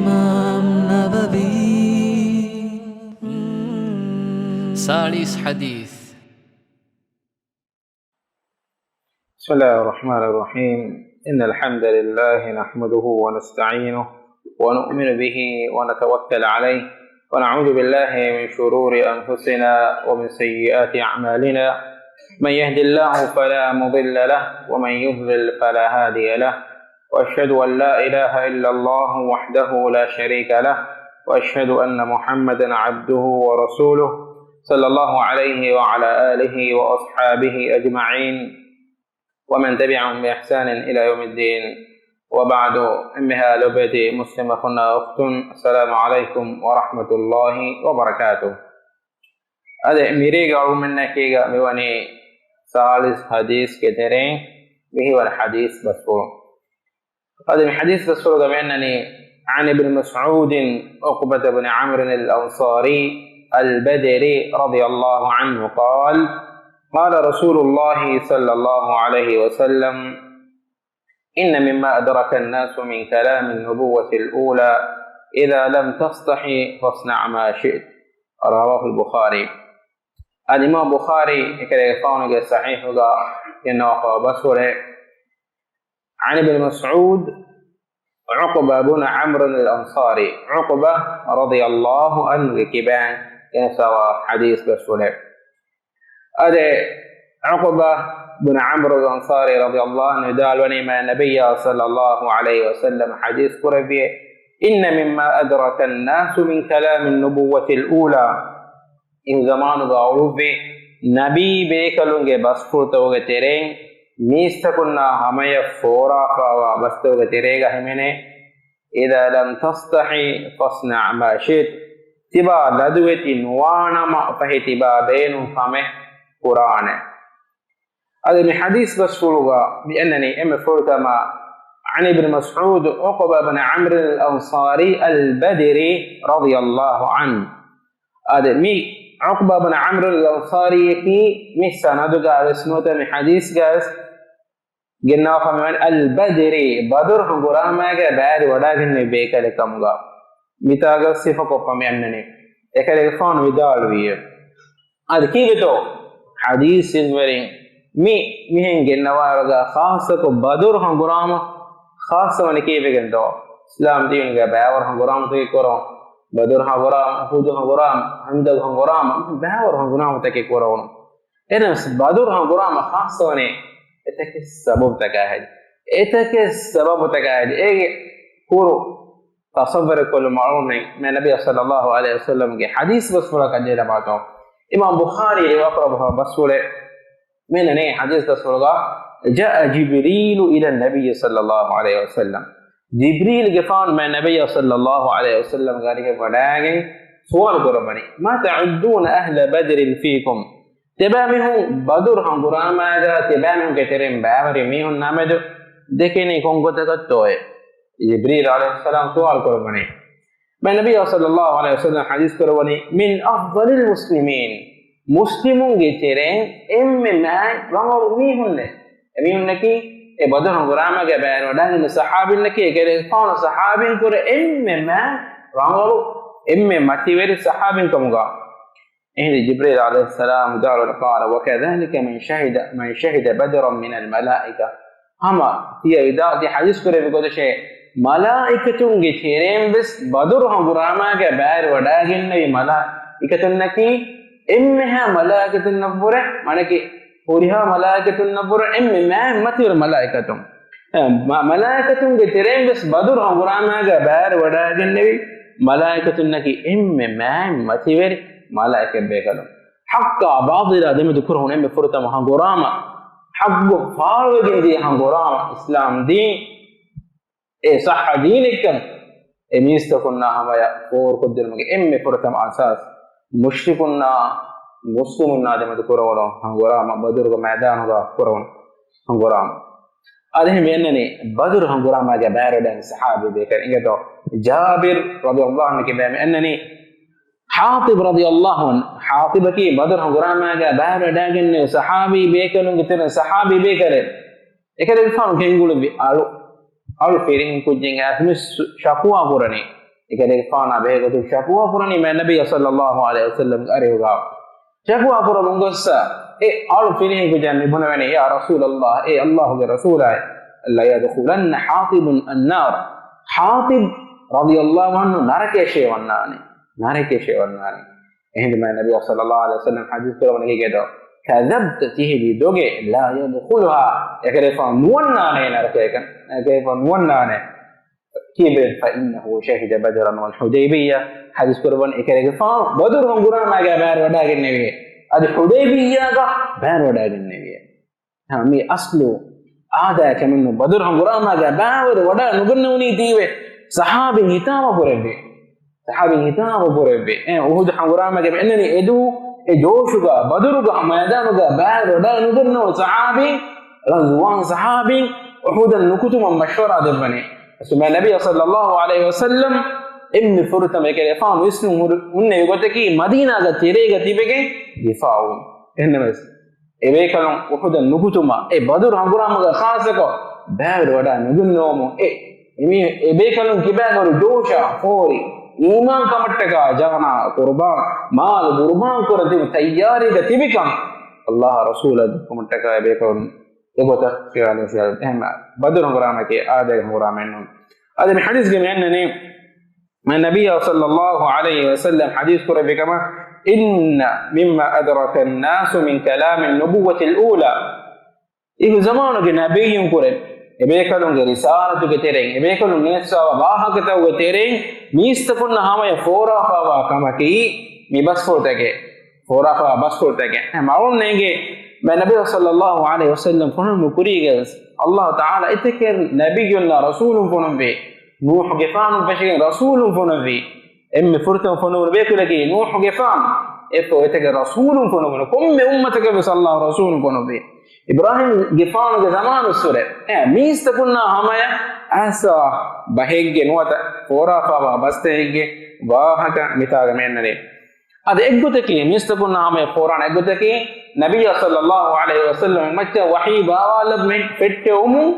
إمام نبوي 40 حديث. بسم الله الرحمن الرحيم. إن الحمد لله نحمده ونستعينه ونؤمن به ونتوكل عليه ونعوذ بالله من شرور أنفسنا ومن سيئات أعمالنا. من يهد الله فلا مضل له ومن يضلل فلا هادي له، وأشهد أن لا إله إلا الله وحده لا شريك له، وأشهد أن محمدا عبده ورسوله صلى الله عليه وعلى آله وأصحابه أجمعين ومن تبعهم بإحسان إلى يوم الدين. وبعد، أمها لبدي مسلم أخنا أخت، السلام عليكم ورحمة الله وبركاته. هذا ميريغا ومنكيغا ميواني ثالث حديث كتيرين به والحديث بسفور. هذا من حديث بسفور بأنني عن ابن مسعود عقبة بن عمرو الأنصاري البدري رضي الله عنه قال: قال رسول الله صلى الله عليه وسلم: إن مما أدرك الناس من كلام النبوة الأولى إذا لم تستحي فاصنع ما شئت. رواه البخاري. الإمام البخاري كان صحيح إنه بسوره عن ابن مسعود عقبة بن عمرو الأنصاري، عقبة رضي الله عنه كبان ينسى حديث بسوره. هذا عقبة بن عمرو الأنصاري رضي الله عنه قال: ونما النبي صلى الله عليه وسلم حديث قربي: إن مما أدرك الناس من كلام النبوة الأولى. إن زمان غاوبي نبي بيكلونجي بسفرتوغ تيرين ميستكنا همية فورا فوا بستوغ تيريغا هميني إذا لم تستحي فاصنع ما شئت. تبا لدوتي نوانما فهي تبا بينو فمه قرآن. هذا من حديث بسفرغا بأنني فرتما عن ابن مسعود عقبة بن عمرو الأنصاري البدري رضي الله عنه. هذا مي عقبة بن عمرو الأنصاري كي سند قال من حديث قال قلنا فمن البدري بدر هنغراما بعد وداكن بيك لكم قال متاغ صفة فمي أنني إكال فان ودالوية. هذا كي بتو حديث ورين ميهن جنوارغا خاصة بدر هنغراما خاصة ونكي بجندو إسلام دين جا باور هنغرام تكي كورون بدر هنغرام أحد هنغرام هندل هنغرام باور هنغرام تكي كورون. إذن بدر هنغرام خاصة وني إتك السبب تكاهد إيه كورو تصور كل معلوم من النبي صلى الله عليه وسلم کے حدیث بسورة كجيرا باتو. امام بخاري وقربها بسورة من أن حديث بسورة: جاء جبريل إلى النبي صلى الله عليه وسلم. جبريل جفان من النبي صلى الله عليه وسلم قال لك فداعي سؤال قرباني: ما تعدون أهل بدر فيكم؟ تبامهم بدر هم قراما جا تبامهم كترين بامر ميهم نامد دكني كونغو تكتوه. جبريل عليه السلام سؤال قرباني من النبي صلى الله عليه وسلم حديث قرباني: من أفضل المسلمين مسلمون كترين ما رموا ميهم كي بدر هم قراما جا بامر ودان الصحابي نكي كده فان صحابين كره ما رموا ماتيوري صحابين كمغا. إن جبريل عليه السلام قال: وكذلك من شهد بدرا من الملائكة. أما في حديث كره بيقول شيء ملائكة كثيرين بس بدر هم قراما كبار وداعين ملائكة نكى ملائكة النبورة منكى وريها ملائكة النبورة ما مثير ملائكة كثيرين بس بدر هم قراما كبار وداعين ملائكة نكى ما مثير ملائكة بيكلم. حقا بعض الأدم ذكرهم إما فرطة مهانغراما حق فارغ دي هانغراما إسلام دين صح دينكم ميستكنا همايا فور قدر مجي إما فرطة أساس مشركنا مسلمنا أدم ذكرهم هانغراما بدر ميدان ذكرهم هانغراما. هذه بأنني بدر هانغراما جبار دين صحابي بيكر إنجتو جابر رضي الله عنه كبام أنني حاطب رضي الله عنه حاطب كي بدر هنغراما جا بار داغن صحابي بيكلون كتن صحابي بيكل ekade fanu ke ngulu bi alu فيرين كوجين اسمه شكوى قرني ikade fana be go tu shakwa purani me nabiy sallallahu alaihi wasallam areuga shakwa pura mungossa alu fini ko janni bunawani ya rasulullah allah ge rasulay la yadkhulanna hatibun an-nar hatib radiyallahu anhu narake shewannani ehinde me nabiy sallallahu alaihi wasallam hadith korone gedo كذبت تهدي دوغي لا يدخلها يكرف نونانه نركيكن كيف نونانه كيبل فانه شهد بدرا والحديبيه حديث قربان يكرف بدر غورا ما بار وداගෙන නෙවේ අද හුදේබියාග බාර වඩාගෙන නෙවේ මේ අස්ලු ආදාය කමන්න බදුර හංගුරා මාග බාවර වඩා නුගන්නෝනි දීවේ සහාබින් හිතාම පොරෙබ්බේ උහුද හංගුරා මාග එන්නනි එදු جوشوغا بدروغا ميدانوغا بار ودا نغنو صحابي رضوان صحابي وحود النكتم مشورة دبني اسمع النبي صلى الله عليه وسلم ابن فرت مكه فام اسمه ان يغتكي مدينه غا تيريغا تيبگه دفاعون انمس ايبيكلون وحود النكتم بدر هنغرامغا خاصكو بار ودا نغنومو ايمي ايبيكلون كيبانو جوشا فوري ईमान कमट्टका जाना कुर्बान माल कुर्बान करते तैयारी गतिविकम अल्लाह रसूल कमट्टका बेकन एगोता केवाले से एहमा बदर गुराम के आदे गुराम ने هذا من حديث جميعنا من النبي صلى الله عليه وسلم حديث قرب كما ان مما ادرك الناس من كلام النبوة الاولى إيه زمانه النبي قرب එබේකලුන් ගේ රිසාලතු ගේ තෙරෙන් එබේකලුන් නෙස්සව වාහකතව ගේ තෙරෙන් මිස්තපුන්න හමය ෆෝරාෆාවා කමකි මිබස්ෆෝතගේ ෆෝරාෆා බස්ෆෝතගේ මවුන් නේගේ නබි සල්ලල්ලාහු අලයිහි වසල්ලම් ෆොනු මුකුරිගේ අල්ලාහ් තාලා ඉතකේ නබියුන් රසූලුන් ෆොනු බේ නූහ් ගේ ෆානු බෂගේ රසූලුන් ෆොනු බේ එම්මි ෆුර්තන් ෆොනු බේකලගේ නූහ් ගේ ෆාන් එතෝ ඉතකේ රසූලුන් ෆොනු බේ කොම්මෙ උම්මතක සල්ලල්ලාහු රසූලුන් ෆොනු බේ إبراهيم جفان زمان السورة ميست كنا همايا أسا بهيج نوات فورا فوا بستهيج واهك متاع منني هذا إجبتكي ميست كنا همايا فورا إجبتكي نبي صلى الله عليه وسلم متى وحي باوالب من فتهم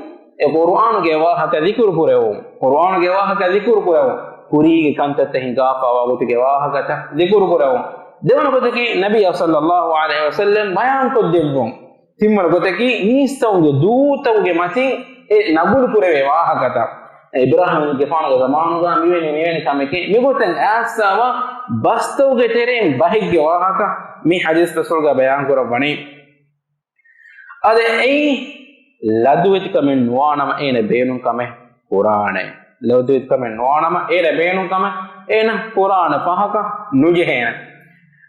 القرآن جواهك ذكر كريم قرآن جواهك ذكر كريم كوري كانت تهيجا فوا قلت جواهك ذكر كريم دون بتكي نبي صلى الله عليه وسلم بيان قدمهم තිම්මල ගොතකි මිස්තවුගේ දූතවුගේ මතින් නබුල් පුරේ වාහකත ඉබ්‍රාහීම් ගෙෆානගේ zamanuga මිවෙනි තමකේ මිගොතන් ආස්සව බස්තවුගේ තෙරෙන් බහිග්ගේ වාහක මේ හදීස් රසූල්ගා බයන් කරවණි අද ඒ ලදුවිත කමෙන් නුවානම එන බේනුම් කම කුරානේ ලදුවිත කමෙන් නුවානම එන බේනුම් කම එන කුරාන පහක නුජහෙන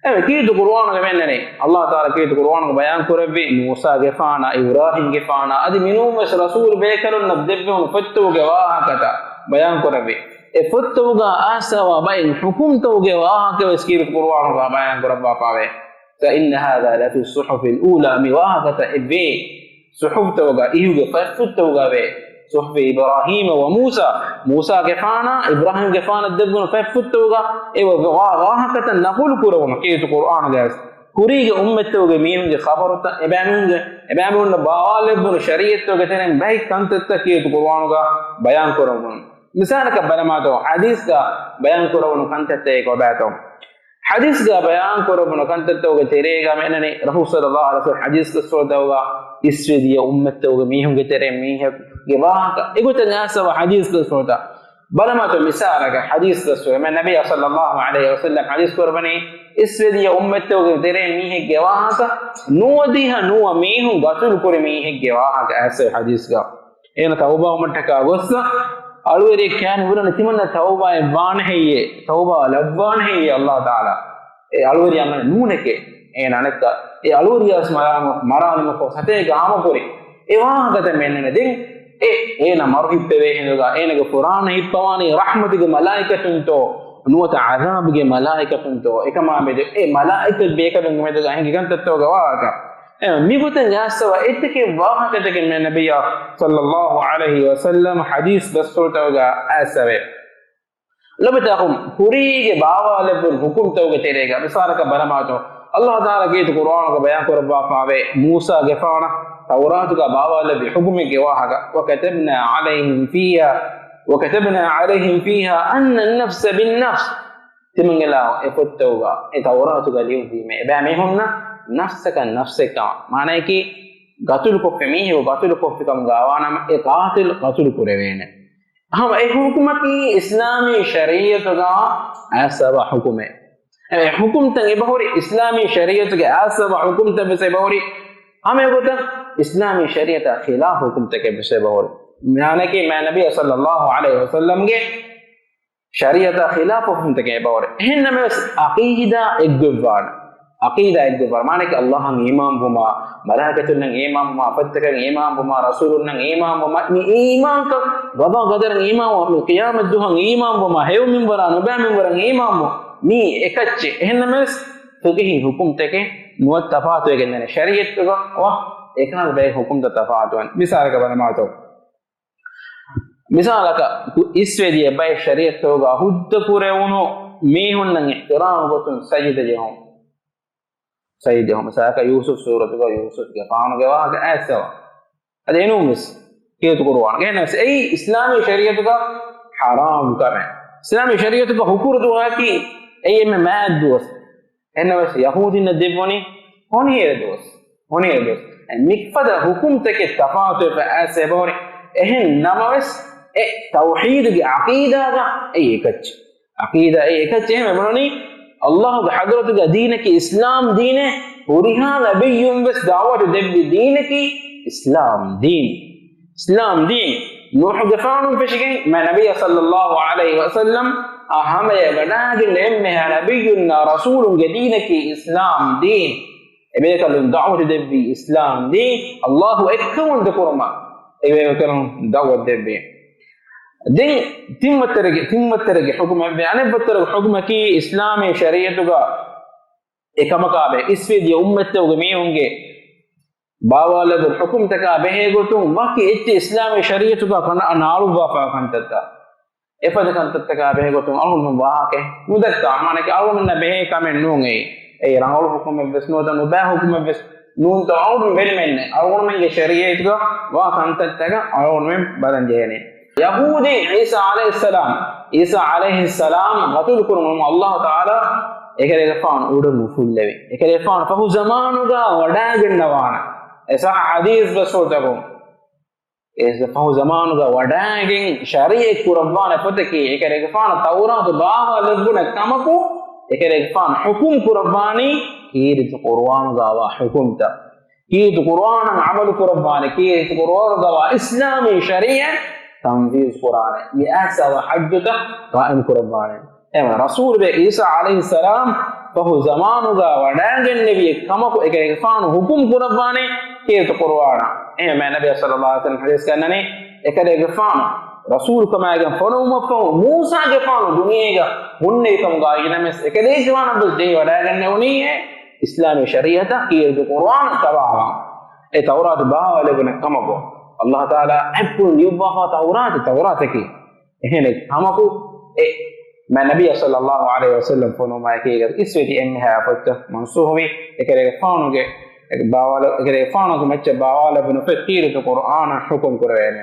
كيد القرآن كمنني الله تعالى كيد القرآن بيان كربي موسى جفانا إبراهيم جفانا أدي منهم بس رسول بيكرون نبدبهم فتوا جواها كذا بيان كربي فتوا جا أسا وبين حكم تو جواها كوسكير القرآن بيان كربا فاوي فإن هذا لفي الصحف الأولى مواها كذا إبي صحف توجا إيوه فتوا جا بي صحف إبراهيم وموسى موسى جفانا إبراهيم جفانا الدبون ففتوغا إيوه واهكة نقول كرون كيت القرآن جالس كوريج أمتوغا مينج خبرت إبامون باوالبون شريعتوغا تنين باي كانت كيت القرآنوغا بيان كرون مثالك بلماتو حديث کا بيان كرون كانت تيكو باتو حديث کا بيان كرون كانت توغا تيريغا منني رسول صلى الله عليه وسلم حديث كسودوغا إسريدي أمتوغا ميهم تري ميه جواهك إقول الناس وحديث رسولته بلما تمسارك حديث رسول من النبي صلى الله عليه وسلم حديث قرباني إسرائيل أمته وغيره ميه جواهك نوديها نو ميه قتل كل ميه جواهك أسر حديث قا إن توبة ومتك أغص أولوري كان يقولون تمنى توبة وان هي توبة لبان هي الله تعالى أولوري أنا نونك إن أنا أولوري أسمع مراني مفسده قام بوري إيوه هذا مننا دين ඒන මරුහිප්පේ හින්දුගා ඒනගේ කුරාන හිප්පවානි රහමතිගේ මලායිකතුන්තෝ නුවත අසාබගේ මලායිකතුන්තෝ එකම මෙද ඒ මලායිකත් බේකදුන් මෙදගා හිඟ ගන්තත්තෝ ගවාක මිගුතන් යස්සව එත්තකේ වාහකතකේ මේ නබිය සල්ලල්ලාහු අලයිහි වසල්ලම් හදීස් දස්සෝතෝගා ඇසවේ ලබතහුම් කුරීගේ බාවාලබුන් හුකුම් තෝගේ තෙරේගා විසාරක බලමාතෝ අල්ලාහ් තාලා ගේත කුරානක බයන් කරවා පාවේ මූසා ගෙෆානා توراة بابا الذي حكم جواهك وكتبنا عليهم فيها وكتبنا عليهم فيها أن النفس بالنفس تمنجلاو إفتوغا إتوراتوغا ليوفيمي باميهن نفسك نفسك معنى كي قتل كفميه وقتل كفكم غاوانا إقاتل قتل كريوين هم أي حكومة إسلامي شريعة أسباب حكومة حكومة تنبهوري إسلامي شريعة أسباب حكومة بسبهوري هم يقول إسلامي شريعة خلاف حكومة بسبهوري يعني كي ما نبي صلى الله عليه وسلم के शरीयत खिलाफ हुक्म तके बावर हिन में अकीदा एक गुबार माने कि अल्लाह न ईमान बुमा मलाइकतुन न ईमान बुमा फतक न ईमान बुमा रसूलुन न ईमान बुमा नि ईमान का गदा गदर न ईमान व क़ियामत दुह न ईमान बुमा हेव मिंबरा नुबा मिंबरा न ईमान बु नि एकच्चे हिन में फक़ही हुक्म तके नुव तफात वेगे ने शरीयत का व एकना बे हुक्म द तफात वन मिसाल का बना तो मिसाल का इस वेदिए बाय शरीयत होगा हुद्द पूरे उनो मीहुन न इहतराम गोतुन सईद हो मिसाल का यूसुफ सूरत का यूसुफ के फान के वाह के ऐसा अदेनु मिस के तो कुरान के नस ए इस्लामी शरीयत का हराम करें इस्लामी शरीयत का हुक्म तो है कि ए में मैद दोस्त एन बस यहूदी न दिवनी होनी है दोस्त मिकफद हुक्म तक तफात पे ऐसे बोरे एहन नमस ए तौहीद की अकीदा का एकच है मनोनी अल्लाह के हजरत का दीन की इस्लाम दीन है हुरिहा नबीयुम बस दावत देबी दीन की इस्लाम दीन नूह गफानु फिशगे मैं नबी सल्लल्लाहु अलैहि वसल्लम अहम ये बनागिन एम्मे नबीयुन रसूलुन के दीन की इस्लाम दीन एबे कलम दावत देबी इस्लाम दीन अल्लाह एकवन दकुरमा एबे कलम दावत देबी दिन तिम्मतरगे हुक्म यानी बतर हुक्म की इस्लामी शरीयत का एक मकाबे इससे ये उम्मत के में होंगे बावालद हुक्म तक बहे गोतु बाकी इत्ते इस्लामी शरीयत का कना नालु वाफा कंतता एफद कंतता का बहे गोतु अल वाह के मुदत माने के अल न बहे कमे नोंगे ए राउल हुक्म बस नो द बे हुक्म बस नून तो अल वेल में अल में शरीयत का वाह कंतता का अल में बदन जेने यहूदी ईसा अलैहिस्सलाम गतुल कुरम अल्लाह ताला एकरे फान उडम फुल्लेवे एकरे फान फहु ज़मानुगा वडागिनवाना ऐसा हदीस बसोतगो ऐसा फहु ज़मानुगा वडागिन शरीयत कुरबाना फतकी एकरे फान तौरात बावा लगुना कमको एकरे फान हुकुम कुरबानी कीर कुरान गावा हुकुमता कीर कुरान अमल कुरबानी कीर कुरान गावा इस्लामी शरीयत तंवीज़ कुरान ये ऐसा वहज्जत कायम कुर्बान है रसूल बे ईसा अलैहिस्सलाम बहु ज़मानुगा वडांगन नबी कमको एक फान हुकुम कुर्बान के तो कुरान ए मैं नबी सल्लल्लाहु अलैहि वसल्लम हदीस करने एक फान रसूल कमा के फनो मफो मूसा के फान दुनिया का मुन्ने कम गायन में एक जवान बस दे वडांगन ने उन्हीं है इस्लामी शरीयत की जो कुरान तबा ए तौरात बावले बने कमको अल्लाह ताला हब्बुल युबाहा तौरात की हेने हमको ए मैं नबी सल्लल्लाहु अलैहि वसल्लम फोनो माय के इस वेती एम है फत मंसूबी एकरे फानो के एक बावाला एकरे फानो को मच्चे बावाला बन फकीर तो कुरान हुक्म कुरान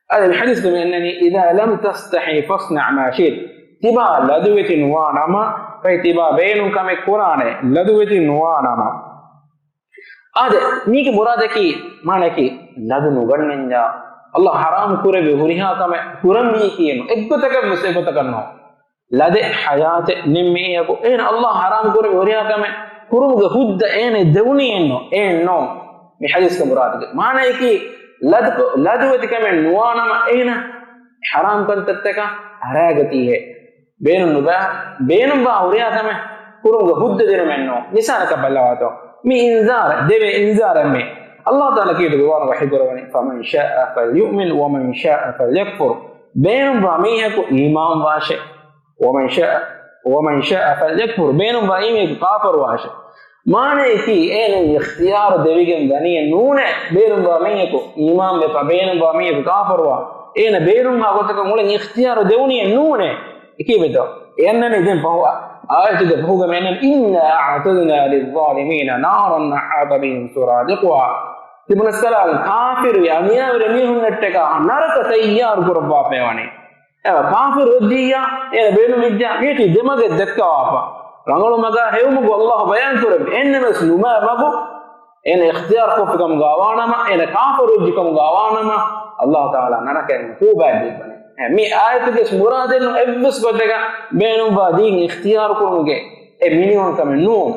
هذا الحديث من انني اذا لم تستحي فاصنع ما شئت تبا لدوت نوانا فيتبا بينك كما قران لدوت نوانا आदे नीक मुराद की माने की लदनु गन्नंजा अल्लाह हराम कुरे हुरिहा कमे कुरमी कियनो एग्गतक मुसेबतकनो लदे हयात निम्मी को एन अल्लाह हराम कुरे हुरिहा कमे कुरुग हुद्द एन देवनी एनो मी हदीस का मुराद माने की लदवति कमे नुआना एन हराम कंततक हरागती है बेनु बा हुरिहा कमे कुरुग हुद्द देरमेनो मिसाल का बल्लावातो मी इंजार देवे इंजार में अल्लाह ताला की दुआ वही कुरान फमन शाअ फलयुमिन वमन शाअ फलयकफुर बेन बामिया को ईमान वाशे वमन शाअ फलयकफुर बेन बामिया को काफर वाशे माने की एन इख्तियार देविगम दनी नूने बेन बामिया को ईमान में बेन बामिया को काफर वा एन बेन मा को तक मुले इख्तियार देवनी नूने की बेतो एनने दिन बहु آية تفوق من إنا أعتدنا للظالمين نارا أحاط بهم سرادقها තිබුණ ස්කලාල කාෆිරු යමියාවර මිහුන්නට එක නරක තයාර කරපාපේවනේ එව කාෆිරු දියා එන බේනු මිජ්ජා මේටි දෙමගේ දැක්කවාපා රංගල මග හෙවමුග අල්ලාහ් බයන් කරේ එන්නමස් නුමා මගු එන ඉක්තියාර කොපකම් ගාවානම එන කාෆිරු ජිකම් ගාවානම අල්ලාහ් තාලා නරකෙන් කෝබෑදෙන්නේ මේ ආයතගේ මුරාදෙන් එවස් ගොඩක බේනු බාදීන් ඉක්තියාර කරමුගේ ඒ මිනිවම් කම නෝ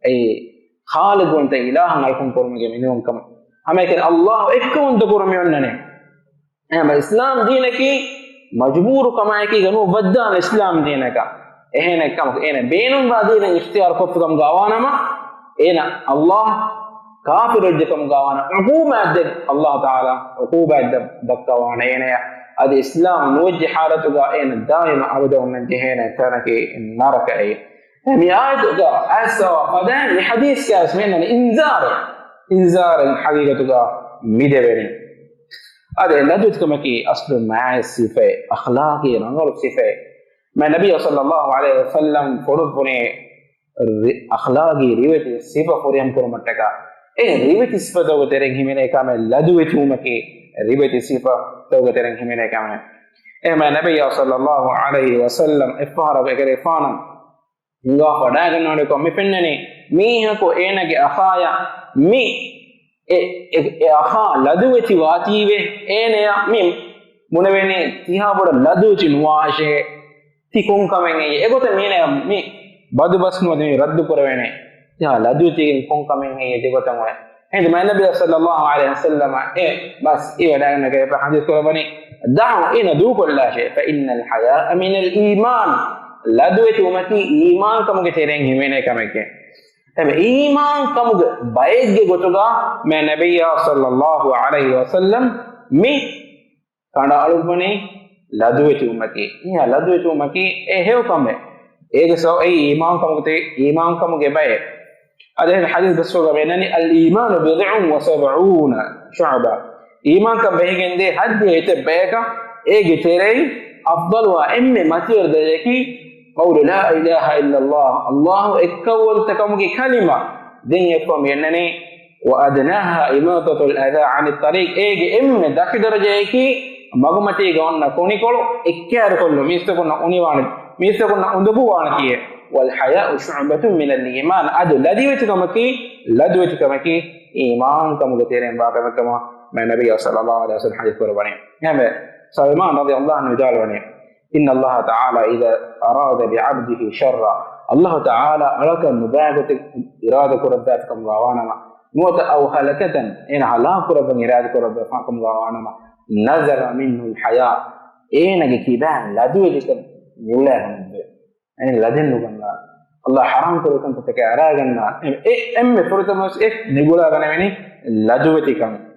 ඒ خالق وانت إله عليكم كرمك منهم كم هم يكن الله إكم وانت كرمي ونني هم الإسلام دينك مجبور كما يكي جنو بدان الإسلام دينك هنا كم هنا بينهم بعدين اختيار كفكم قوانا ما هنا الله كافر رجكم قوانا عقوبة عدد الله تعالى عقوبة عدد دكتوانا هنا هذا الإسلام نوجه حالتك هنا دائما أبدا من جهنا كانك نارك أي مئات أسوأ قدام لحديث كاس من إنذار الحقيقة مدبرين هذا ندوت كما كي أصل مع الصفة أخلاقي نقول صفة ما النبي صلى الله عليه وسلم فرض بني أخلاقي ريوة الصفة فريم كرمتك ريوة الصفة تو ترين همين كامل لدوت يوم كي ريوة الصفة تو ترين همين كامل ما النبي صلى الله عليه وسلم إفار بكرفانا nga padagan node ko mi pennane mi hako enage akhaya mi e akha laduweti watiwe eneya mi munawene tiha boda laduchi nuwashe ti kon kamen e egote mine mi badu basnu de raddu korwene ya laduchi kon kamen e egote mo end ma nabi sallallahu alaihi wasallam bas e wadagan ke hadith ko bani da'u ina du kullashe fa innal haya'a min al iman ලදුවෙති උමති ඊමාන් කමුගේ තෙරෙන් හිමෙනේ කමකේ එබ ඊමාන් කමුගේ බයෙග්ගේ ගොතගා මේ නබිය සල්ලල්ලාහු අලයිහි වසල්ලම් මේ කඩ අලුපනේ ලදුවෙති උමති ඊයා ලදුවෙති උමති ඒ හේව කමේ ඒක සෝ ඒ ඊමාන් කමුගේ බය අද මේ හදීස් දස්සෝගා වෙනනි අල් ඊමාන බිදඋන් වසබඋන ශුබා ඊමාන් කම බෙහෙගෙන්දේ හද්දේ හිත බයක ඒගේ තෙරෙයි أفضل وأم مثير ذلك قول لا إله إلا الله الله اكول تكمك كلمة دين يفهم ينني وأدناها إماطة الأذى عن الطريق إيجي إم دك درجة مغمتي قولنا كوني كولو إكيار كله ميستكونا أنيوان ميستكونا أندبوان كيه والحياء شعبة من الإيمان أدو لدوتكمكي إيمان كمك تيرين باقي كما من النبي صلى الله عليه وسلم حديث قربانين سلمان رضي الله عنه قال إن الله تعالى إذا أراد بعبده شرا الله تعالى أراك المباغة إرادة رباتكم غوانما موت أو هلكة إن هلاك رب إرادة رباتكم غوانما نزل منه الحياة إنك كيبان لدوجك يولاهم يعني لدنك الله حرام كركم تتكاراغنا فرتمس نقول أغنى لدوجكم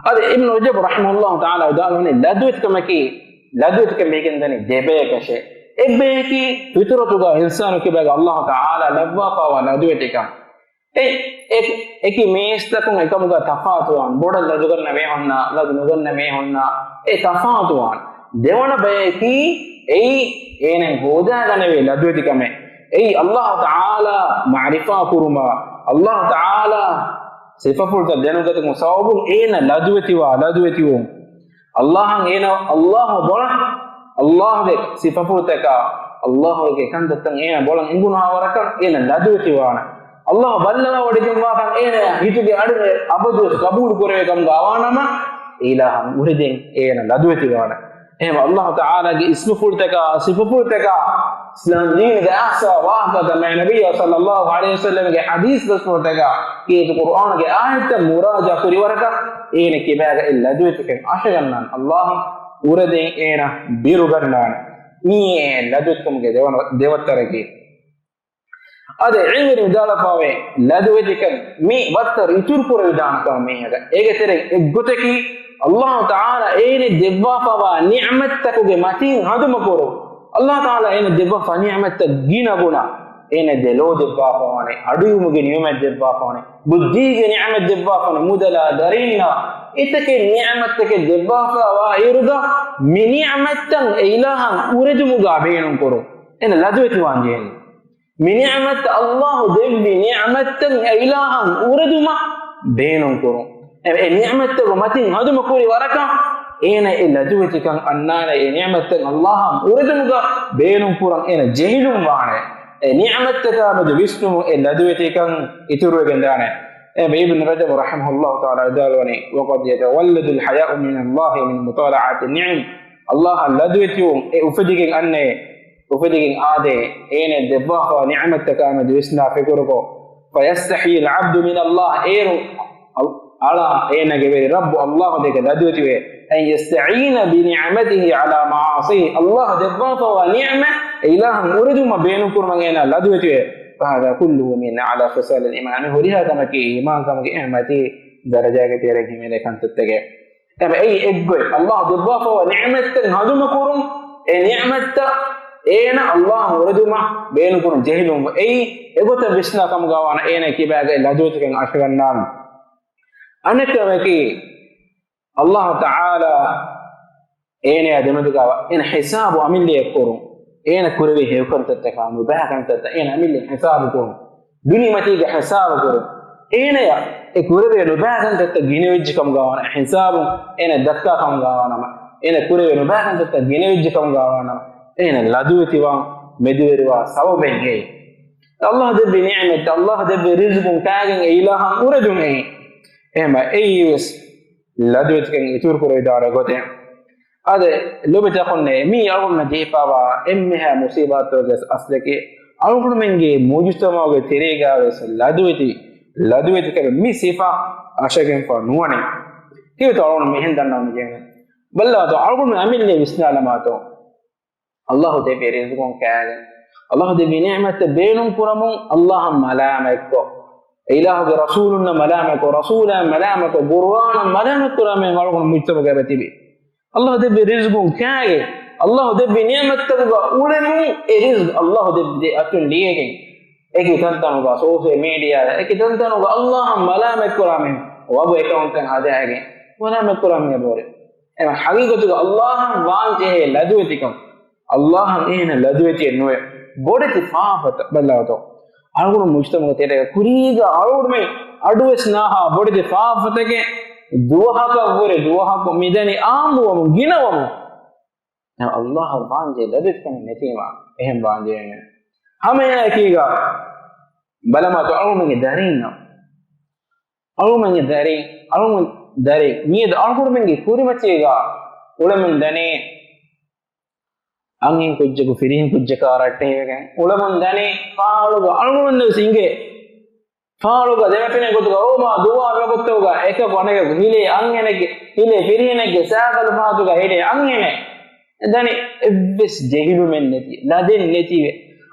هذا ابن رجب رحمه الله تعالى قال لدوتك مكي لدوتك ميكندني دبيك شيء ابيكي فطرتك انسان كبا الله تعالى لبقى ولدوتك اكي ميستكم එකමුග තෆාතුවන් බොඩ ලදුගන්න මේ හොන්නා ලදු නුගන්න මේ හොන්නා ඒ තෆාතුවන් දෙවන බයකි එයි එනේ හොදාගෙන වේ ලදුවතිකම එයි අල්ලාහ් තාලා මාරිෆා කුරුමා අල්ලාහ් තාලා සිෆෆුල්ත දෙනුගත මුසාවබුන් ඒන ලදුවතිවෝ අල්ලාහන් ඒන අල්ලාහ් බොල අල්ලාහ්ගේ සිෆෆුල්තක අල්ලාහ්ගේ කන්දතන් ඒන බොලන් ඉඟුනා වරක ඒන ලදුවතිවාන අල්ලාහ් බල්ලා වඩින්වා කන් ඒන හිතුගේ අඩේ අබදු කබූල් කරේකම් ගාවානම ඊලාහන් උරෙදෙන් ඒන ලදුවතිවාන එහෙම අල්ලාහ් තාලාගේ ඉස්මුෆුල්තක සිෆෆුල්තක ඉස්ලාම් දීනගේ අහසා වාහකත මේ නබිය සල්ලල්ලාහු අලයිහි වසල්ලම්ගේ හදීස් දස්මෝතක කීතු කුර්ආනගේ ආයත මුරාජා කුරිවරක ඒන කිබෑග ලදුවතිකෙන් අශගන්නන් අල්ලාහ් උරෙදෙන් ඒන බිරුගන්නාන මේ ලදුවතිකම්ගේ දෙවතරකේ අද ඉල්මි විදාලපාවේ ලදුවතිකන් මේ වත්තර ඉතුරු පුර විදානකම මේක ඒකතරේ එක්ගොතකි අල්ලාහ් තාලා ඒනේ දෙව්වාපවා නිඅමත්තකගේ මතින් හදුම කරෝ අල්ලාහ් තාලා ඒනේ දෙව්වාපා නිඅමත්ත ගිනගුණ ඒනේ දෙලෝ දෙව්වාපවානේ අඩුයුමගේ නියමත් දෙව්වාපවානේ බුද්ධිගේ නිඅමත් දෙව්වාපවානේ මුදලා දරින්නා ඉතකේ නිඅමත්තකේ දෙව්වාපවා ඉරුගා මි නිඅමත්තන් ඉලාහන් උරදුමුගා බේනුම් කරෝ එන ලදුවති වංජේනේ මිනිඅමත් අල්ලාහ් දෙවි නිඅමත්තන් ඉලාහන් උරදුම beenun kurun e ni'mat ko matin haduma kuri waraka ena illa duwati kan annana e ni'mat Allah uridumuga beenun kuran ena jehilum waane e ni'mat ka madu visnu illa duwati kan ituru gendane ابن رجب رحمه الله تعالى قالوني وقد يتولد الحياء من الله من مطالعة النعم الله لدوتيوم افديكين ان افديكين ادي اين الدباخ ونعمتك امد وسنا فكركو فيستحي العبد من الله اير على اين غير رب الله دك لدوتيو ان يستعين بنعمته على معاصيه الله دباخ ونعمه اله اريد ما بينكم من اين لدوتيو فهذا كله من على خصال الإيمان هوريها كما كي إيمان كما كي إحمتي درجة كتيرة كمية كانت تتجه أما أي إجبر الله ضبافه ونعمة هذا مكورم نعمة أين الله وردما بينكم جهلهم أي إجبر بسنا كم قوانا أين كي بعد لجوت كان أشكال نام أنا كما كي الله تعالى أين يدمر كوا إن حساب أمين لي يكورم اين كوربي هيو كنت تكامو بها كنت اين عمل حسابكم دني ما تيجي حسابكم اين يا كوربي لو بها كنت تجيني وجهكم غوانا حساب اين دكا كم غوانا اين كوربي لو بها كنت تجيني وجهكم غوانا اين لدوتي وان مديروا سببين هي الله دب نعمه الله دب رزق كاغن اله اوردون اي اما ايوس لدوتي كان يتور كوري دار غوتين هذا لو بتاخذنا مي أول ما جيبا وإمها مصيبات وجس أصلك أول من جي موجودة ما تريجا بس لادويتي كده مي صفة أشياء فنوانه كيف تعلون مهين دنا مجيء بل لا تو أول من عمل لي بسنا لما تو الله تبي رزقهم كان الله تبي نعمة بينهم كرمون الله ملامك إله رسولنا ملامك ورسولا ملامك قرآن ملامك كرمون أول من مجتمع كبتبي الله دب رزقهم كاغي الله دب نعمت تبغى ولمو رزق الله دب أكل ليهين إكي تنتنوغا سوشيال ميديا إكي تنتنوغا الله ملامك كرامين وابو إكاونتن هذا هاي ملامك كرامين بوري إما حقيقة الله وانجه لدوتكم الله إين لدوتي نوع بوري فافت بلاوتو أقول مجتمع تيرا كريغا أقول مي أدوس ناها بوري فافتك دوحك بوري دوحك ميداني آمو جنوم الله وانجه لدوتكم نتيما إهم وانجه हमें यह किएगा बलमा तो अरुण में दरीन अरुण में दरी नींद अरुण में पूरी मचेगा उड़े में दने अंगिं कुछ को फिरिंग कुछ का रट्टे हैं उड़े में दने फालोगा अरुण में सिंगे फालोगा देव फिर को तो ओ मां दुआ में को तो होगा एक कोने के हिले अंगे ने हिले फिरिने के सागल फातु का हिले अंगे ने दने बस जेहिलु में नेती लादे नेती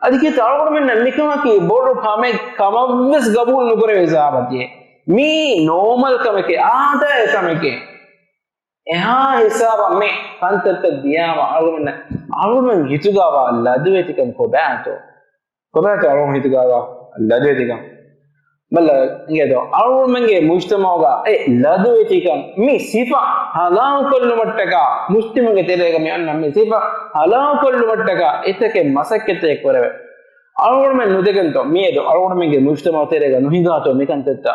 ಅದಕ್ಕೆ ತಾಳಗೊಡಮೆ ನನ್ನಿಕಮಕಿ ಬೋರ್ಡು ಕಾಮೆ ಕಮವ್ಸ್ ಗಬೂಲ್ ನುಕರೆ ವಿಸಾಬತಿಯೆ ಮೀ ನೋಮಲ್ ಕಮಕೆ ಆದಾಯ ಕಮಕೆ ಎಹಾ ಹಿಸಾಬ ಮೆ ಕಂತತ್ತ ದಿಯಾವ ಆಳಗೊಡಮೆ ಹಿತುಗಾವ ಲದುವೆತಿಕಂ ಕೊಬಾಟೋ ಆಳಗೊಡಮೆ ಹಿತುಗಾವ ಲದುವೆತಿಕಂ ಬಲ್ಲ ಇಂಗೆದೋ ಆಳಗೊಡಮೆಗೆ ಮುಜ್ತಮೋಗ ಲದುವೆತಿಕಂ ಮೀ ಸಿಫಾ ಹಲಾವು ಕೊಲ್ಲು ಮಟ್ಟಕ ಮುಸ್ಲಿಮ್ಗೆ ತೆರೆಗ ಮಿ ಅನ್ನ ಮಿ ಸಿಫಾ ಹಲಾವು ಕೊಲ್ಲು ಮಟ್ಟಕ ಇತಕೆ ಮಸಕ್ಕೆತೆ ಕೊರವೆ ಆಳಗೊಡಮೆ ನುದೆಗಂತೋ ಮೀದು ಆಳಗೊಡಮೆಗೆ ಮುಜ್ತಮೋ ತೆರೆಗ ನುಹಿಗಾತೋ ಮಿಕಂತತ್ತ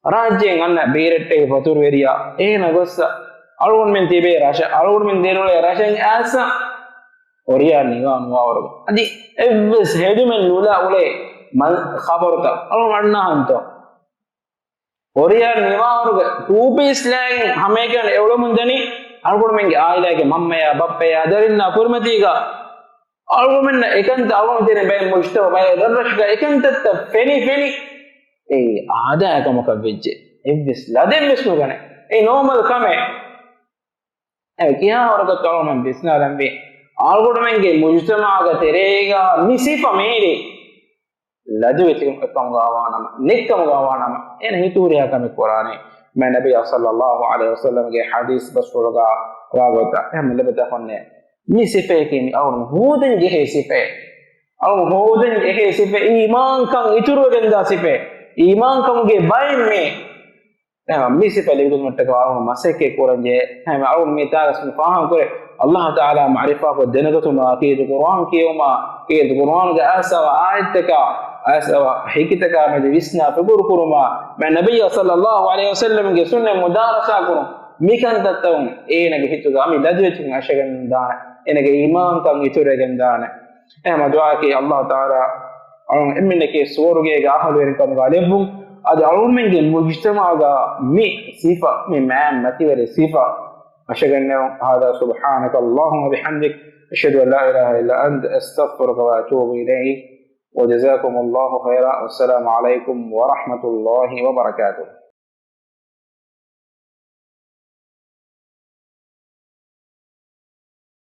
ರಾಜ್ಯಂ ಅನ್ನ ಬೇರೆಟ್ಟೆ ಫತುರ್ ವೆರಿಯಾ ಏನ ಗೊಸ್ಸ ಆಳಗೊಡಮೆನ್ ತಿಬೆ ರಾಶ ಆಳಗೊಡಮೆನ್ ದೇರೋಳೆ ರಾಶಂ ಆಸ ಒರಿಯಾ ನಿಗಾನ್ ವಾವರು ಅದಿ ಎವ್ಸ್ ಹೆದುಮೆನ್ ನುಲಾ ಉಳೆ ಮಲ್ ಖಬರ್ತ ಅಳು ಅಣ್ಣ ಅಂತ ಒರಿಯಾ ನಿವಾವರುಗ ಟೂಪಿ ಸ್ಲ್ಯಾಂಗ್ ಹಮೇಕನ್ ಎವಳು ಮುಂದನಿ ಆಳ್ಗೊಡಮೆಂಗೆ ಆಯಿಲಾಗೆ ಮಮ್ಮಯ ಬಪ್ಪಯ ಅದರಿಂದ ಕುರ್ಮತಿಗ ಆಳ್ಗೊಡಮೆನ್ನ ಏಕಂತ ಆಳ್ಗೊಡಮೆನೆ ಬೈ ಮುಷ್ಟೋ ಬೈ ರರಶ್ಗ ಏಕಂತ ಫೆನಿ ಆದಾಯ ಕಮಕ ಬೆಜ್ಜೆ ಎವ್ವಿಸ್ ಲದೆನ್ ವಿಷ್ಣುಗನೆ ನೋಮಲ್ ಕಮೆ ಕಿಯಾ ಅವರಗ ತಳೋಣ ಬಿಸ್ನಾಲಂಬಿ ಆಳ್ಗೊಡಮೆಂಗೆ ಮುಜ್ತಮಾಗ ತೆರೆಗ ನಿಸಿಫ ಮೇರಿ लदुवेतिकम कमगावानम निकमगावानम इन हितूरिया कम कुरानी मैं नबी सल्लल्लाहु अलैहि वसल्लम के हदीस बसुरगा वागता हम लबता खन्ने मी सिफे के मी और होदन जे सिफे और होदन जे सिफे ईमान कम इतुरो गंदा सिफे ईमान कम के बाय में मी सिफे ले गुन मटका और मसे के कुरंजे हम और मी तारस में फाहम करे अल्लाह ताला मारिफा को देनगतो मा के कुरान के उमा के कुरान का ऐसा आयत का أسأل حكيتك عن جسنا فقول كرما مع النبي صلى الله عليه وسلم جسنا مدارسة كرم ميكان تتهم إيه نجهتك عمي لدوتك عشان دانا إنك إيمان كم يتورك دانا إما دعاك الله تعالى إمنك سورك أهل ويركم غالبهم هذا علوم من المجتمع مي صفة من مهمة والصفة عشان هذا سبحانك اللهم وبحمدك أشهد أن لا إله إلا أنت أستغفرك وأتوب إليك وجزاكم الله خيرا والسلام عليكم ورحمة الله وبركاته.